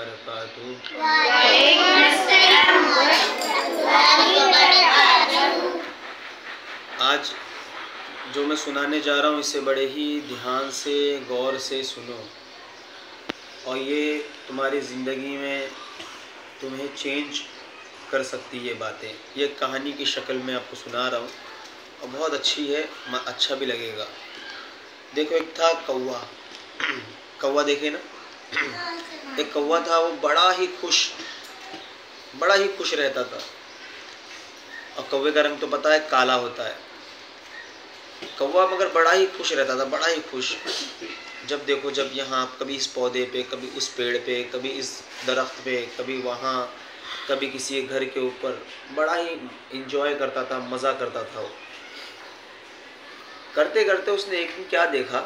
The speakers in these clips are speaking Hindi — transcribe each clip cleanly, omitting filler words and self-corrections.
वबरकातुहू। आज जो मैं सुनाने जा रहा हूँ इसे बड़े ही ध्यान से गौर से सुनो और ये तुम्हारी ज़िंदगी में तुम्हें चेंज कर सकती है ये बातें। ये कहानी की शक्ल में आपको सुना रहा हूँ और बहुत अच्छी है, अच्छा भी लगेगा। देखो, एक था कौवा। कौवा देखे ना, एक कौवा था, वो बड़ा ही खुश रहता था। और कौवे का रंग तो पता है, काला होता है। कौवा मगर बड़ा ही खुश रहता था, बड़ा ही खुश। जब देखो, जब यहाँ, कभी इस पौधे पे, कभी उस पेड़ पे, कभी इस दरख्त पे, कभी वहाँ, कभी किसी घर के ऊपर, बड़ा ही इंजॉय करता था, मज़ा करता था। वो करते करते उसने एक दिन क्या देखा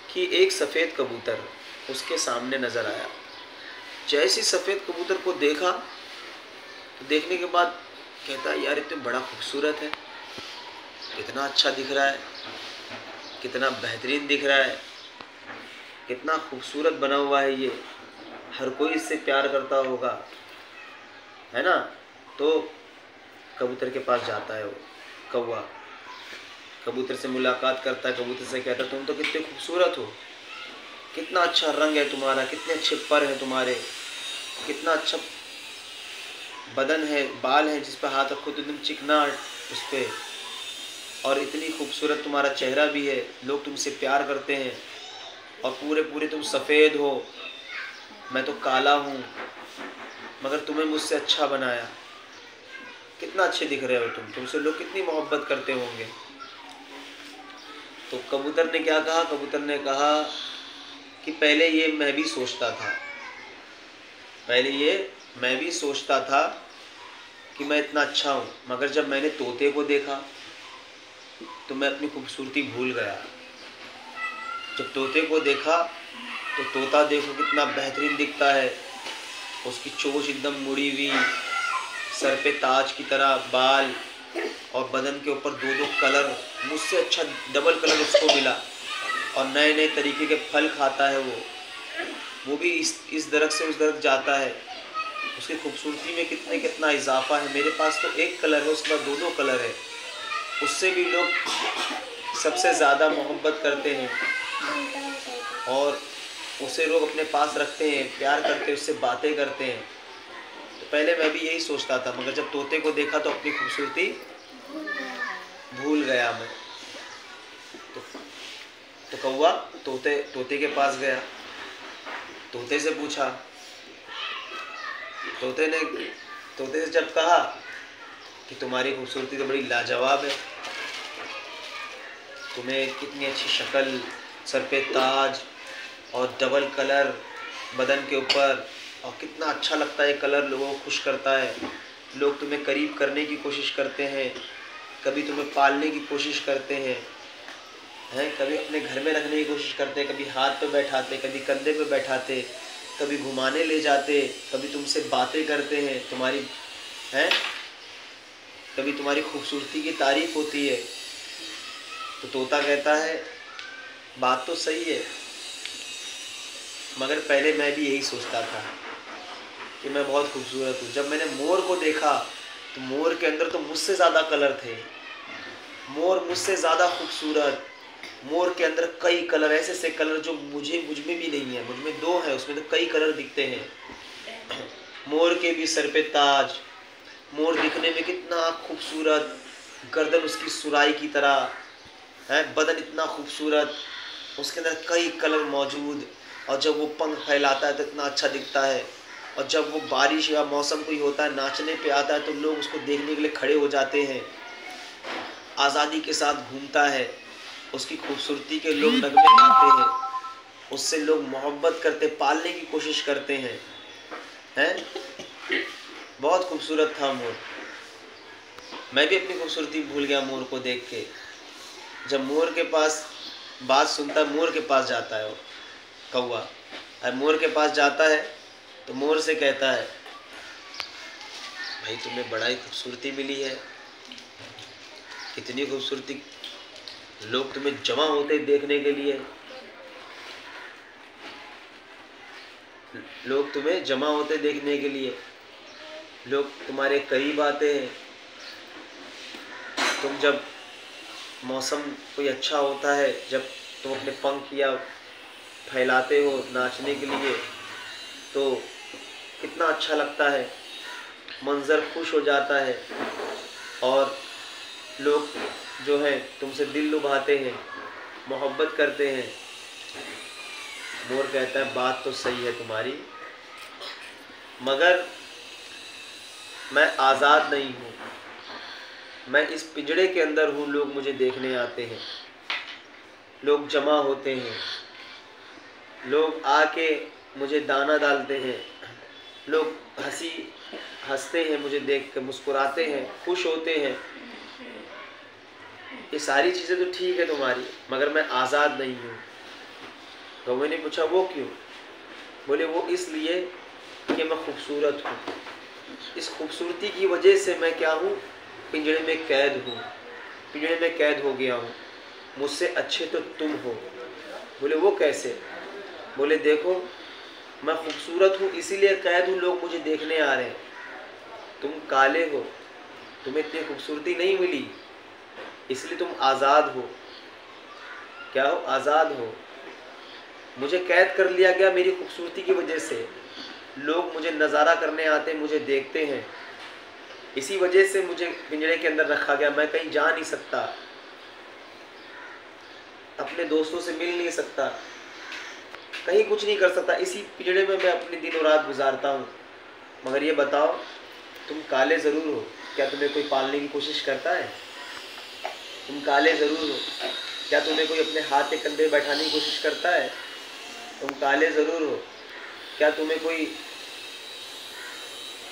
कि एक सफ़ेद कबूतर उसके सामने नज़र आया। जैसे सफ़ेद कबूतर को देखा, देखने के बाद कहता है, यार ये तो बड़ा खूबसूरत है, कितना अच्छा दिख रहा है, कितना बेहतरीन दिख रहा है, कितना खूबसूरत बना हुआ है ये, हर कोई इससे प्यार करता होगा, है ना। तो कबूतर के पास जाता है वो कौवा, कबूतर से मुलाकात करता है, कबूतर से कहता है, तुम तो कितने खूबसूरत हो, कितना अच्छा रंग है तुम्हारा, कितने अच्छे पर हैं तुम्हारे, कितना अच्छा बदन है, बाल हैं, जिस पर हाथ रखो तो एकदम चिकना उस पर, और इतनी खूबसूरत तुम्हारा चेहरा भी है, लोग तुमसे प्यार करते हैं, और पूरे पूरे तुम सफ़ेद हो, मैं तो काला हूँ, मगर तुम्हें मुझसे अच्छा बनाया, कितना अच्छे दिख रहे हो तुमसे लोग कितनी मोहब्बत करते होंगे। तो कबूतर ने क्या कहा, कबूतर ने कहा कि पहले ये मैं भी सोचता था कि मैं इतना अच्छा हूँ, मगर जब मैंने तोते को देखा तो मैं अपनी खूबसूरती भूल गया। जब तोते को देखा तो तोता देखो कितना बेहतरीन दिखता है, उसकी चोंच एकदम मुड़ी हुई, सर पे ताज की तरह बाल, और बदन के ऊपर दो कलर, मुझसे अच्छा डबल कलर उसको मिला, और नए नए तरीके के फल खाता है वो भी इस दरख्त से उस दरख्त जाता है। उसकी खूबसूरती में कितना इजाफा है। मेरे पास तो एक कलर है, उसके बाद दो कलर है, उससे भी लोग सबसे ज़्यादा मोहब्बत करते हैं और उसे लोग अपने पास रखते हैं, प्यार करते हैं, उससे बातें करते हैं। तो पहले मैं भी यही सोचता था, मगर जब तोते को देखा तो अपनी खूबसूरती भूल गया मैं। तो कौवा तोते के पास गया, तोते से पूछा, तोते से जब कहा कि तुम्हारी खूबसूरती तो बड़ी लाजवाब है, तुम्हें कितनी अच्छी शक्ल, सर पे ताज और डबल कलर बदन के ऊपर, और कितना अच्छा लगता है कलर, लोगों को खुश करता है, लोग तुम्हें करीब करने की कोशिश करते हैं, कभी तुम्हें पालने की कोशिश करते हैं, कभी अपने घर में रखने की कोशिश करते हैं, कभी हाथ पे बैठाते, कभी कंधे पे बैठाते, कभी घुमाने ले जाते, कभी तुमसे बातें करते हैं, कभी तुम्हारी खूबसूरती की तारीफ होती है। तो तोता कहता है, बात तो सही है, मगर पहले मैं भी यही सोचता था कि मैं बहुत खूबसूरत हूँ। जब मैंने मोर को देखा तो मोर के अंदर तो मुझसे ज़्यादा कलर थे, मोर मुझसे ज़्यादा खूबसूरत, मोर के अंदर कई कलर, ऐसे कलर जो मुझ में भी नहीं है, मुझ में दो है, उसमें तो कई कलर दिखते हैं। मोर के भी सर पे ताज, मोर दिखने में कितना खूबसूरत, गर्दन उसकी सुराही की तरह है, बदन इतना खूबसूरत, उसके अंदर कई कलर मौजूद, और जब वो पंख फैलाता है तो इतना अच्छा दिखता है, और जब वो बारिश या मौसम कोई होता है, नाचने पे आता है, तो लोग उसको देखने के लिए खड़े हो जाते हैं, आज़ादी के साथ घूमता है, उसकी खूबसूरती के लोग नगमे गाते हैं, उससे लोग मोहब्बत करते, पालने की कोशिश करते हैं, बहुत खूबसूरत था मोर। मैं भी अपनी खूबसूरती भूल गया मोर को देख के। जब मोर के पास बात सुनता, मोर के पास जाता है वो कौवा, और मोर के पास जाता है तो मोर से कहता है, भाई तुम्हें बड़ा ही खूबसूरती मिली है, इतनी खूबसूरती, लोग तुम्हें जमा होते देखने के लिए, लोग तुम्हें जमा होते देखने के लिए, लोग तुम्हारे करीब आते हैं। तुम जब मौसम कोई अच्छा होता है, जब तुम अपने पंख या फैलाते हो नाचने के लिए, तो कितना अच्छा लगता है, मंज़र खुश हो जाता है और लोग जो है तुमसे दिल लुभाते हैं, मोहब्बत करते हैं। मोर कहता है बात तो सही है तुम्हारी, मगर मैं आज़ाद नहीं हूँ, मैं इस पिंजड़े के अंदर हूँ। लोग मुझे देखने आते हैं, लोग जमा होते हैं, लोग आके मुझे दाना डालते हैं, लोग हंसते हैं, मुझे देख कर मुस्कुराते हैं, खुश होते हैं। ये सारी चीज़ें तो ठीक है तुम्हारी, मगर मैं आज़ाद नहीं हूँ। कौवे ने पूछा वो क्यों? बोले वो इसलिए कि मैं खूबसूरत हूँ, इस खूबसूरती की वजह से मैं क्या हूँ, पिंजड़े में कैद हूँ, पिंजड़े में कैद हो गया हूँ। मुझसे अच्छे तो तुम हो। बोले वो कैसे? बोले देखो, मैं खूबसूरत हूँ इसीलिए कैद हूँ, लोग मुझे देखने आ रहे हैं। तुम काले हो, तुम्हें इतनी खूबसूरती नहीं मिली, इसलिए तुम आज़ाद हो। क्या हो? आज़ाद हो। मुझे कैद कर लिया गया मेरी खूबसूरती की वजह से, लोग मुझे नज़ारा करने आते, मुझे देखते हैं, इसी वजह से मुझे पिंजरे के अंदर रखा गया। मैं कहीं जा नहीं सकता, अपने दोस्तों से मिल नहीं सकता, कहीं कुछ नहीं कर सकता, इसी पिंजरे में मैं अपनी दिन और रात गुजारता हूँ। मगर ये बताओ, तुम काले ज़रूर हो, क्या तुम्हें कोई पालने की कोशिश करता है? तुम काले ज़रूर हो, क्या तुम्हें कोई अपने हाथ के कंधे बैठाने की कोशिश करता है? तुम काले ज़रूर हो, क्या तुम्हें कोई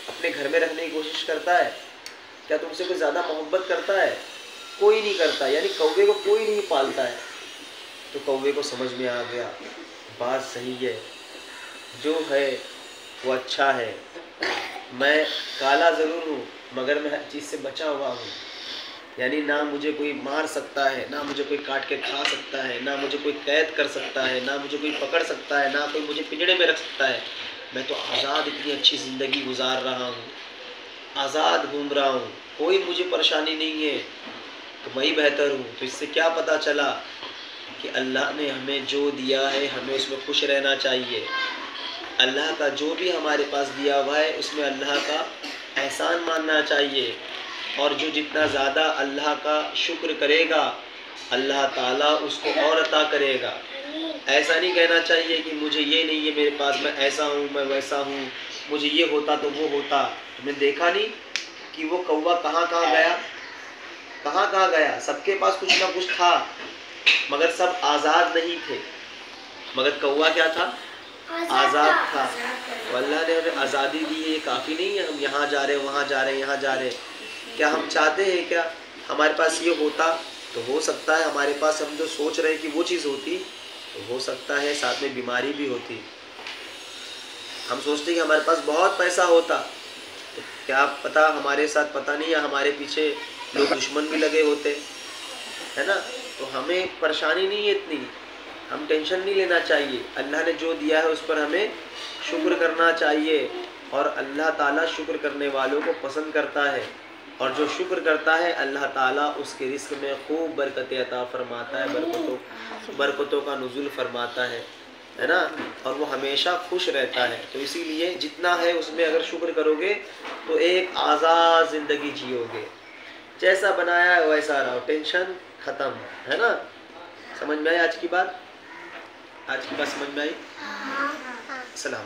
अपने घर में रखने की कोशिश करता है? क्या तुमसे कोई ज़्यादा मोहब्बत करता है? कोई नहीं करता। यानी कौवे को कोई नहीं पालता है। तो कौवे को समझ में आ गया, बात सही है, जो है वो अच्छा है। मैं काला ज़रूर हूँ, मगर मैं हर चीज़ से बचा हुआ हूँ। यानी ना मुझे कोई मार सकता है, ना मुझे कोई काट के खा सकता है, ना मुझे कोई कैद कर सकता है, ना मुझे कोई पकड़ सकता है, ना कोई मुझे पिंजड़े में रख सकता है। मैं तो आज़ाद इतनी अच्छी ज़िंदगी गुजार रहा हूँ, आज़ाद घूम रहा हूँ, कोई मुझे परेशानी नहीं है, तो मैं ही बेहतर हूँ। तो इससे क्या पता चला कि अल्लाह ने हमें जो दिया है हमें उसमें खुश रहना चाहिए। अल्लाह का जो भी हमारे पास दिया हुआ है उसमें अल्लाह का एहसान मानना चाहिए, और जो जितना ज़्यादा अल्लाह का शुक्र करेगा अल्लाह ताला उसको और अता करेगा। ऐसा नहीं कहना चाहिए कि मुझे ये नहीं है मेरे पास, मैं ऐसा हूँ, मैं वैसा हूँ, मुझे ये होता तो वो होता। तुमने देखा नहीं कि वो कौवा कहाँ कहाँ गया, कहाँ कहाँ गया? सबके पास कुछ ना कुछ था, मगर सब आज़ाद नहीं थे। मगर कौवा क्या था? आज़ाद था। तो अल्लाह ने हमें आज़ादी दी है, ये काफ़ी नहीं है हम यहाँ जा रहे हैं, वहाँ जा रहे हैं, यहाँ जा रहे हैं। क्या हम चाहते हैं क्या हमारे पास ये होता? तो हो सकता है हमारे पास हम जो सोच रहे हैं कि वो चीज़ होती, तो हो सकता है साथ में बीमारी भी होती। हम सोचते हैं कि हमारे पास बहुत पैसा होता, तो क्या पता हमारे साथ, पता नहीं, या हमारे पीछे लोग दुश्मन भी लगे होते, है ना। तो हमें परेशानी नहीं है इतनी, हम टेंशन नहीं लेना चाहिए। अल्लाह ने जो दिया है उस पर हमें शुक्र करना चाहिए, और अल्लाह ताला शुक्र करने वालों को पसंद करता है, और जो शुक्र करता है अल्लाह ताला उसके रिस्क में खूब बरकतें अता फरमाता है, बरकतों का नुज़ुल फरमाता है ना, और वो हमेशा खुश रहता है। तो इसीलिए जितना है उसमें अगर शुक्र करोगे तो एक आज़ाद ज़िंदगी जियोगे, जैसा बनाया है वैसा रहो, टेंशन ख़त्म, है ना। समझ में आई आज की बात? आज की बात समझ में आई? सलाम।